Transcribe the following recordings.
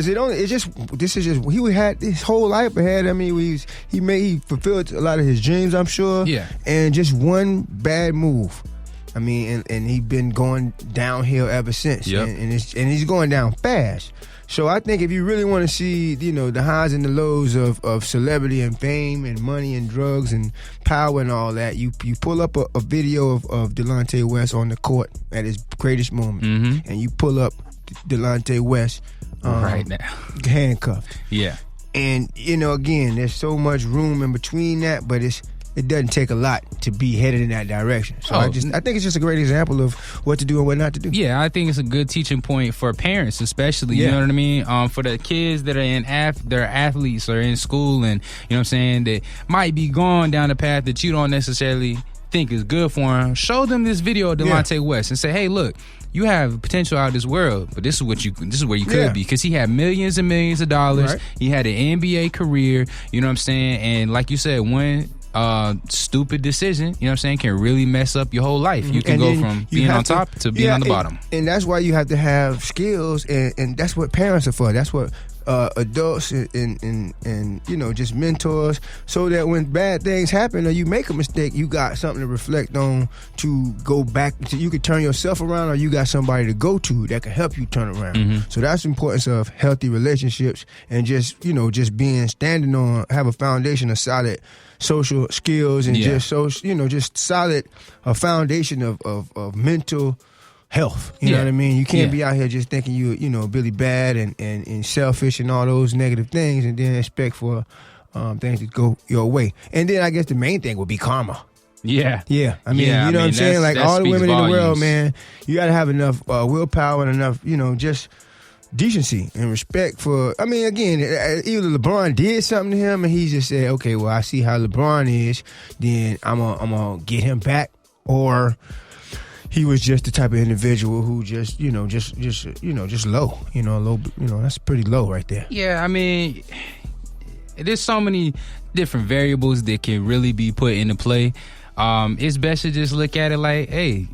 Because this is just he had his whole life ahead. I mean, he fulfilled a lot of his dreams, I'm sure. Yeah. And just one bad move. I mean, and he's been going downhill ever since. Yep. And he's going down fast. So I think if you really want to see, the highs and the lows of celebrity and fame and money and drugs and power and all that, you pull up a video of Delonte West on the court at his greatest moment, and you pull up Delonte West right now handcuffed. Yeah. And, again, there's so much room in between that, but it doesn't take a lot to be headed in that direction. So I think it's just a great example of what to do and what not to do. Yeah, I think it's a good teaching point for parents, especially. You know what I mean? For the kids that are they're athletes or in school, and you know what I'm saying, that might be going down a path that you don't necessarily think is good for them. Show them this video of Delonte West and say, hey, look, you have potential out of this world, but this is where you could be, because he had millions and millions of dollars. Right. He had an NBA career. You know what I'm saying? And like you said, one stupid decision, you know what I'm saying, can really mess up your whole life. You can go from being on top to being on the bottom. And that's why you have to have skills, and that's what parents are for. That's what adults and just mentors, so that when bad things happen or you make a mistake, you got something to reflect on, to go back to. You could turn yourself around, or you got somebody to go to that can help you turn around. So that's the importance of healthy relationships, and just standing on, have a foundation of solid social skills, and just solid a foundation of mental health. You know what I mean? You can't be out here just thinking you really bad and selfish and all those negative things, and then expect for things to go your way. And then I guess the main thing would be karma. Yeah. Yeah. I mean, what I'm saying? Like, all the women in the world, man, you got to have enough willpower and enough, just decency and respect for. I mean, again, either LeBron did something to him and he just said, okay, well, I see how LeBron is, then I'm gonna get him back, or he was just the type of individual who just low, low, that's pretty low right there. Yeah, I mean, there's so many different variables that can really be put into play. It's best to just look at it like, hey,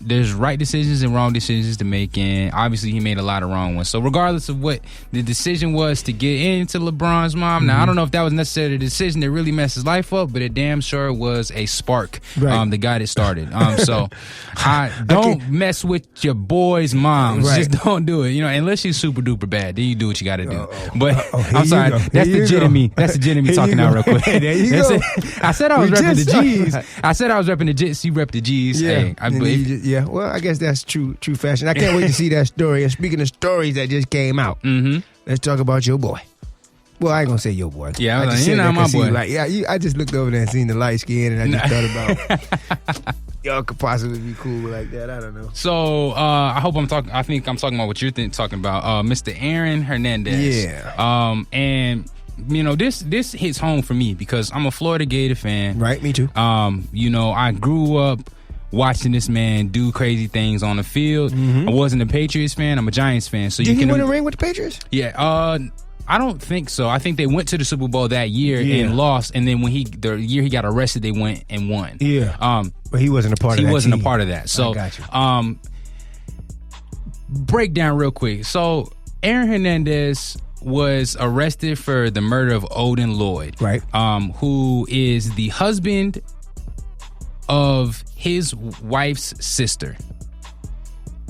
there's right decisions and wrong decisions to make, and obviously he made a lot of wrong ones. So regardless of what the decision was to get into LeBron's mom, now I don't know if that was necessarily the decision that really messed his life up, but it damn sure was a spark that got it started. So don't mess with your boy's moms. Just don't do it. Unless she's super duper bad, then you do what you got to do. But I'm sorry, that's the jit in me. That's the jit in me talking out real quick. There you go. I said I was repping the G's. I said I was repping the Jits. You rep the G's. Yeah. Hey, I believe. Yeah. Well, I guess that's true fashion. I can't wait to see that story. And speaking of stories that just came out, let's talk about your boy. Well, I ain't gonna say your boy. Yeah, I just you're not my boy. I just looked over there and seen the light skin, and I just thought about y'all could possibly be cool like that. I don't know. So I think I'm talking about what you're talking about, Mr. Aaron Hernandez. Yeah. And this hits home for me because I'm a Florida Gator fan. Right, me too. I grew up watching this man do crazy things on the field. I wasn't a Patriots fan. I'm a Giants fan. So Did he win a ring with the Patriots? Yeah. I don't think so. I think they went to the Super Bowl that year and lost. And then when the year he got arrested, they went and won. Yeah. But he wasn't a part of that. He wasn't a part of that. So, I got you. Breakdown real quick. So Aaron Hernandez was arrested for the murder of Odin Lloyd, right? Who is the husband of his wife's sister.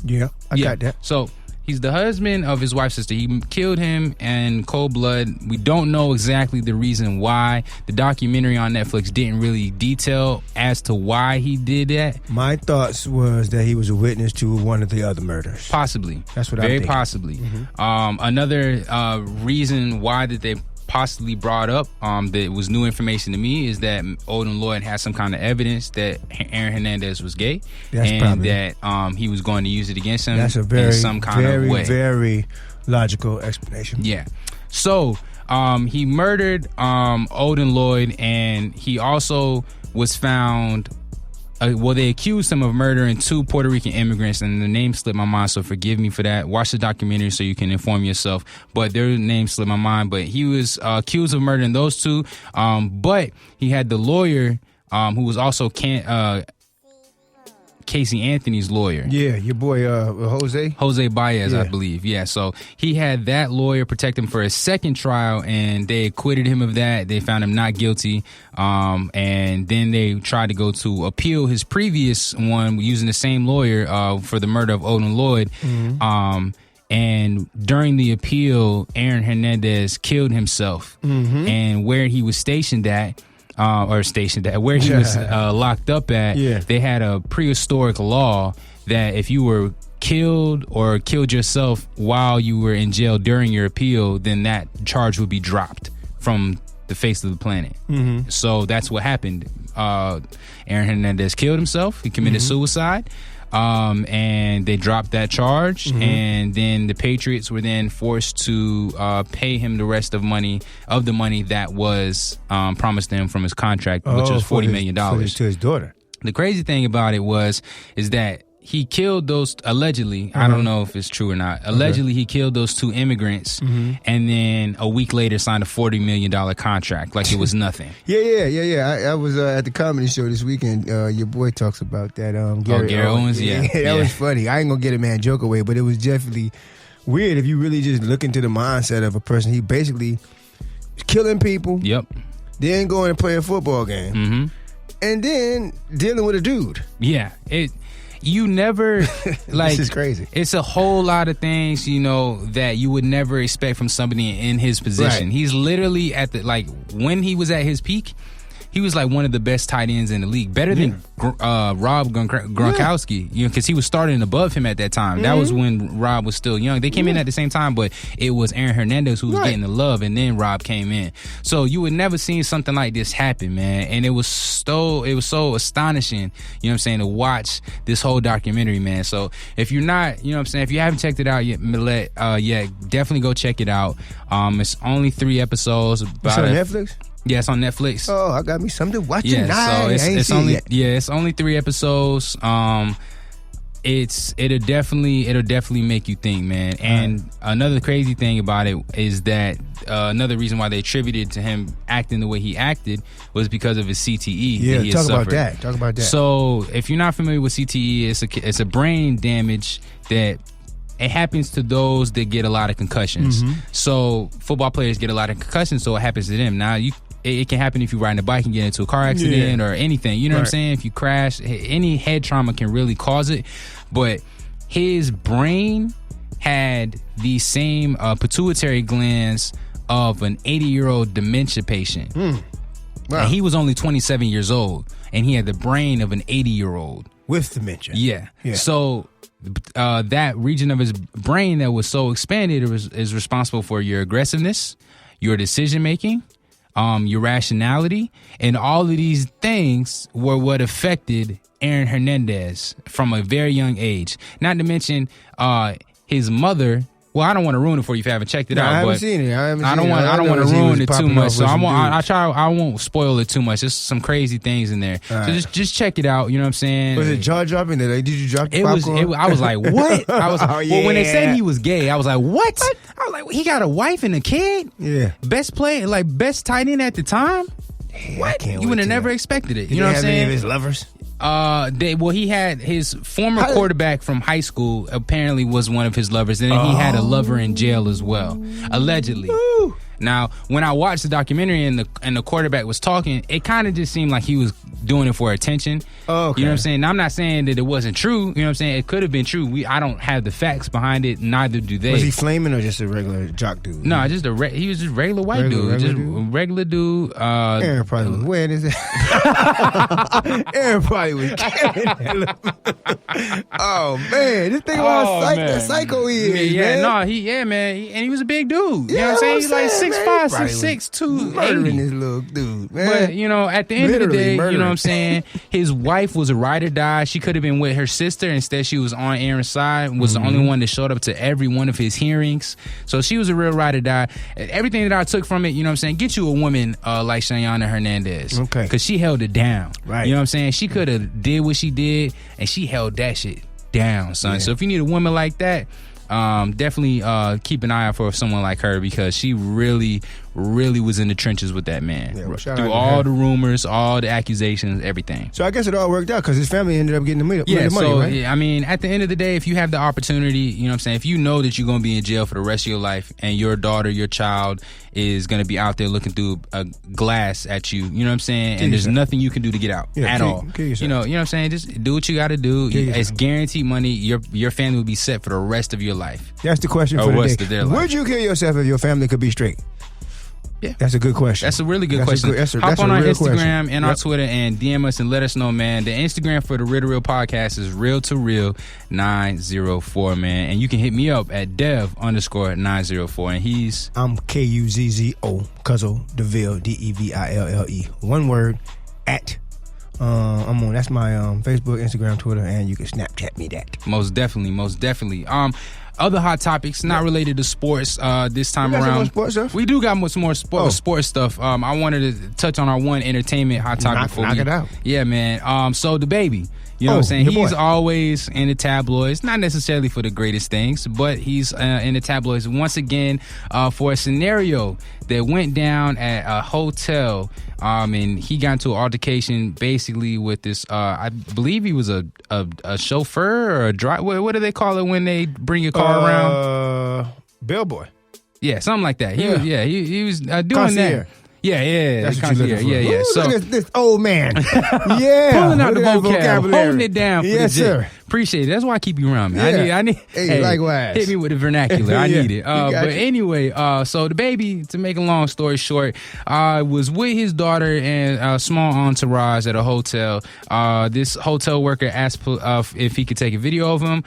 Yeah, I got that. So he's the husband of his wife's sister. He killed him in cold blood. We don't know exactly the reason why. The documentary on Netflix didn't really detail as to why he did that. My thoughts was that he was a witness to one of the other murders. Possibly. That's what I'm thinking. Very possibly. Another reason why that they possibly brought up that was new information to me is that Odin Lloyd had some kind of evidence that Aaron Hernandez was gay. That's and probably that he was going to use it against him. That's a very, in some kind of way. Very logical explanation. Yeah. So he murdered Odin Lloyd, and he also was found. They accused him of murdering 2 Puerto Rican immigrants, and the name slipped my mind, so forgive me for that. Watch the documentary so you can inform yourself. But their name slipped my mind. But he was accused of murdering those 2. But he had the lawyer who was also Casey Anthony's lawyer. Yeah, your boy Jose Baez, Yeah. I believe. Yeah, so he had that lawyer protect him for his second trial, and they acquitted him of that. They found him not guilty, and then they tried to go to appeal his previous one using the same lawyer for the murder of Odin Lloyd. And during the appeal, Aaron Hernandez killed himself, and where he was stationed at. Where he was locked up at, they had a prehistoric law that if you were killed or killed yourself while you were in jail during your appeal, then that charge would be dropped from the face of the planet. So that's what happened. Aaron Hernandez killed himself. He committed suicide. And they dropped that charge, and then the Patriots were then forced to pay him the rest of the money that was promised to him from his contract, which was $40 million to his daughter. The crazy thing about it is that he killed those, allegedly, I don't know if it's true or not, allegedly he killed those 2 immigrants, and then a week later signed a $40 million contract like it was nothing. I was at the comedy show this weekend. Your boy talks about that. Gary Owens, that was funny. I ain't gonna get a man joke away, but it was definitely weird if you really just look into the mindset of a person. He basically was killing people. Yep. Then going and playing a football game. And then dealing with a dude. Yeah. You never, like, this is crazy. It's a whole lot of things, that you would never expect from somebody in his position. Right. He's literally when he was at his peak, he was like one of the best tight ends in the league, better than Rob Gronkowski, because he was starting above him at that time. That was when Rob was still young. They came in at the same time, but it was Aaron Hernandez who was getting the love, and then Rob came in. So you would never seen something like this happen, man. And it was so astonishing, to watch this whole documentary, man. So if you're not, if you haven't checked it out yet, definitely go check it out. It's only 3 episodes. It's on Netflix? Yeah, it's on Netflix. Oh, I got me something to watch tonight. So it's only 3 episodes. It'll definitely make you think, man. And another crazy thing about it is that another reason why they attributed to him acting the way he acted was because of his CTE. Yeah, that he talk about that. So if you're not familiar with CTE, it's a brain damage that it happens to those that get a lot of concussions. So football players get a lot of concussions, so it happens to them. Now it can happen if you ride a bike and get into a car accident or anything. You know what I'm saying? If you crash, any head trauma can really cause it. But his brain had the same pituitary glands of an 80-year-old dementia patient. Wow. And he was only 27 years old, and he had the brain of an 80-year-old. With dementia. Yeah. So that region of his brain that was so expanded is responsible for your aggressiveness, your decision-making, your rationality, and all of these things were what affected Aaron Hernandez from a very young age. Not to mention his mother. Well, I don't want to ruin it for you if you haven't checked it out. I haven't seen it. I don't want to ruin it too much. So I won't spoil it too much. There's some crazy things in there. So just check it out. You know what I'm saying? Was it jaw dropping? Did you drop the popcorn? I was like, what? Well, when they said he was gay, I was like, what? I was like, he got a wife and a kid? Yeah. Best tight end at the time? What? You would have never expected it. You know what I'm saying? Any of his lovers? He had his former quarterback from high school apparently was one of his lovers, and then he had a lover in jail as well, allegedly. Ooh. Now, when I watched the documentary and the quarterback was talking, it kind of just seemed like he was doing it for attention. Oh, okay. You know what I'm saying? Now, I'm not saying that it wasn't true. You know what I'm saying? It could have been true. I don't have the facts behind it. Neither do they. Was he flaming or just a regular jock dude? No, just he was just a regular white dude. Regular dude. Aaron probably was wearing his Aaron probably was killing it. Oh, man. Just think about psycho he is, man. Man. And he was a big dude. You know what I'm saying? He's like 6'5", 6'6", 280. Murdering this little dude, man. But, at the end of the day, you know what I'm saying? His wife was a ride or die. She could have been with her sister. Instead, she was on Aaron's side, was the only one that showed up to every one of his hearings. So she was a real ride or die. Everything that I took from it, you know what I'm saying? Get you a woman like Shayana Hernandez. Okay. Because she held it down. Right. You know what I'm saying? She could have did what she did, and she held that shit down, son. Yeah. So if you need a woman like that, definitely keep an eye out for someone like her, because she really, really was in the trenches with that man. Yeah, well, shout out through to all him. the rumors, all the accusations, everything. So I guess it all worked out because his family ended up getting the money, right? Yeah, I mean, at the end of the day, if you have the opportunity, you know what I'm saying, if you know that you're going to be in jail for the rest of your life and your daughter, your child is going to be out there looking through a glass at you, you know what I'm saying, and there's nothing you can do to get out at all. You know what I'm saying? Just do what you got to do. It's guaranteed money. Your family will be set for the rest of your life. That's the question for the day. Would you kill yourself if your family could be straight? Yeah. That's a good question. That's a really good question. Hop on our Instagram and our Twitter and DM us and let us know, man. The Instagram for the Real to Real podcast is Real to Real 904, man. And you can hit me up at Dev_904. And I'm KUZZO, Cuzzo Deville, DEVILLE. One word, at. I'm on. That's my Facebook, Instagram, Twitter, and you can Snapchat me that. Most definitely. Other hot topics not related to sports this time around. More sports stuff? We do got much more sports stuff. I wanted to touch on our one entertainment hot topic. Knock it out. Yeah, man. So the baby. You know what I'm saying? He's always in the tabloids, not necessarily for the greatest things, but he's in the tabloids once again for a scenario that went down at a hotel. And he got into an altercation basically with this, I believe he was a chauffeur or a driver. What do they call it when they bring your car around? Bellboy. Yeah, something like that. He was doing Concierge. that. Yeah. That's what you're looking for. Yeah. Ooh, So look at this old man. Yeah. pulling out the vocabulary, holding it down for yes, the gym. sir. Appreciate it. That's why I keep you around, man. Yeah. I need. Hey, likewise. Hit me with the vernacular. I need it. But you. anyway, so the baby, to make a long story short, was with his daughter and a small entourage at a hotel. This hotel worker asked if he could take a video of him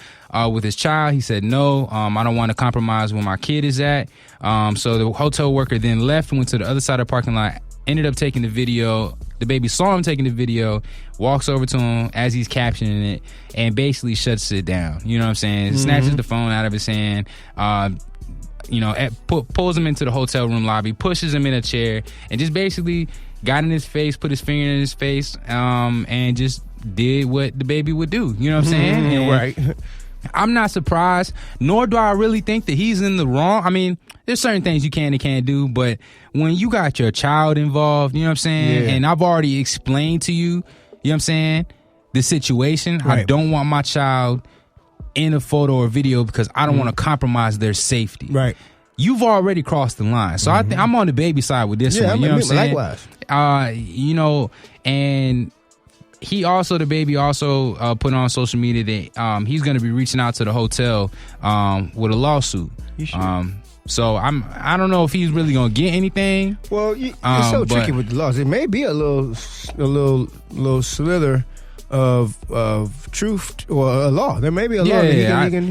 with his child. He said no. I don't want to compromise where my kid is at. So the hotel worker then left and went to the other side of the parking lot. Ended up taking the video. The baby saw him taking the video, walks over to him as he's captioning it, and basically shuts it down. You know what I'm saying? Mm-hmm. Snatches the phone out of his hand, pulls him into the hotel room lobby, pushes him in a chair, and just basically got in his face, put his finger in his face, and just did what the baby would do. You know what I'm saying? And right. I'm not surprised, nor do I really think that he's in the wrong. I mean, there's certain things you can and can't do, but when you got your child involved, you know what I'm saying? Yeah. And I've already explained to you, you know what I'm saying, the situation. Right. I don't want my child in a photo or video because I don't want to compromise their safety. Right. You've already crossed the line. So I'm on the baby side with this one. You know what I'm saying? Likewise. And the baby also put on social media that he's going to be reaching out to the hotel with a lawsuit. So I don't know if he's really going to get anything. Well, it's so tricky with the laws. It may be a little slither of truth or a law. There may be a law that he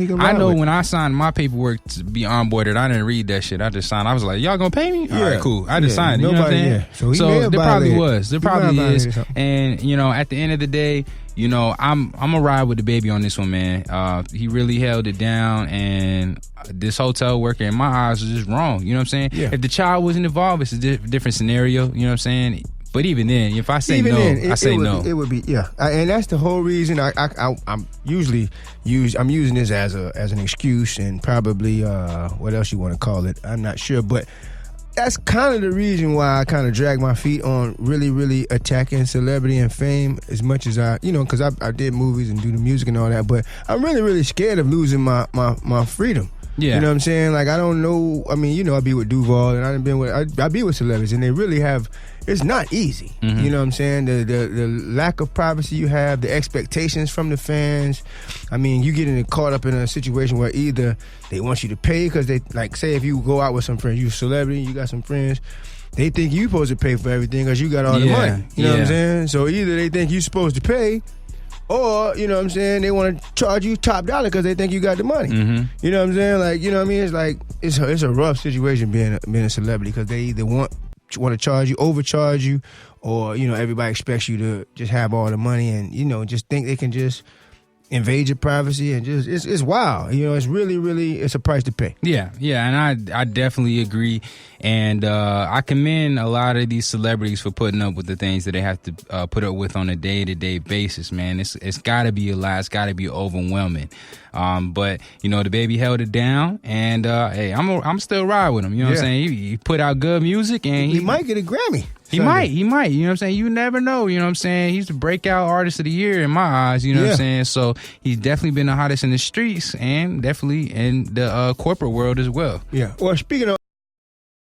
can I know with. When I signed my paperwork to be onboarded, I didn't read that shit. I just signed. I was like, y'all gonna pay me? All right, cool. I just signed it. You know what I'm saying? So there probably was. There probably is. And at the end of the day, I'm gonna ride with the baby on this one, man. He really held it down, and this hotel worker, in my eyes, was just wrong. You know what I'm saying? Yeah. If the child wasn't involved, it's a different scenario. You know what I'm saying? But even then, if I say no, I say no. It would be and that's the whole reason I'm using this as an excuse, and probably what else you want to call it, I'm not sure, but that's kind of the reason why I kind of drag my feet on really, really attacking celebrity and fame as much as because I did movies and do the music and all that, but I'm really, really scared of losing my freedom. Yeah. You know what I'm saying? Like, I don't know. I mean, I be with Duval, and I be with celebrities, and they really have. It's not easy. Mm-hmm. You know what I'm saying? The lack of privacy you have, the expectations from the fans. I mean, you get caught up in a situation where either they want you to pay because they, like, say if you go out with some friends, you're a celebrity, you got some friends, they think you're supposed to pay for everything because you got all the money. You know what I'm saying? So either they think you're supposed to pay, or, you know what I'm saying, they want to charge you top dollar because they think you got the money. Mm-hmm. You know what I'm saying? Like, you know what I mean? It's like, it's a rough situation being a celebrity because they either want to charge you, overcharge you, or, everybody expects you to just have all the money and, just think they can just invade your privacy, and just it's wild. You know, it's really it's a price to pay. Yeah, and I definitely agree, and I commend a lot of these celebrities for putting up with the things that they have to put up with on a day-to-day basis. Man, it's got to be a lot. It's got to be overwhelming. But you know, the baby held it down, and hey, I'm still ride with him. You know what I'm saying? He put out good music, and he might get a Grammy. He might. You know what I'm saying? You never know. You know what I'm saying? He's the breakout artist of the year in my eyes. You know what I'm saying? So he's definitely been the hottest in the streets and definitely in the corporate world as well. Yeah. Well, speaking of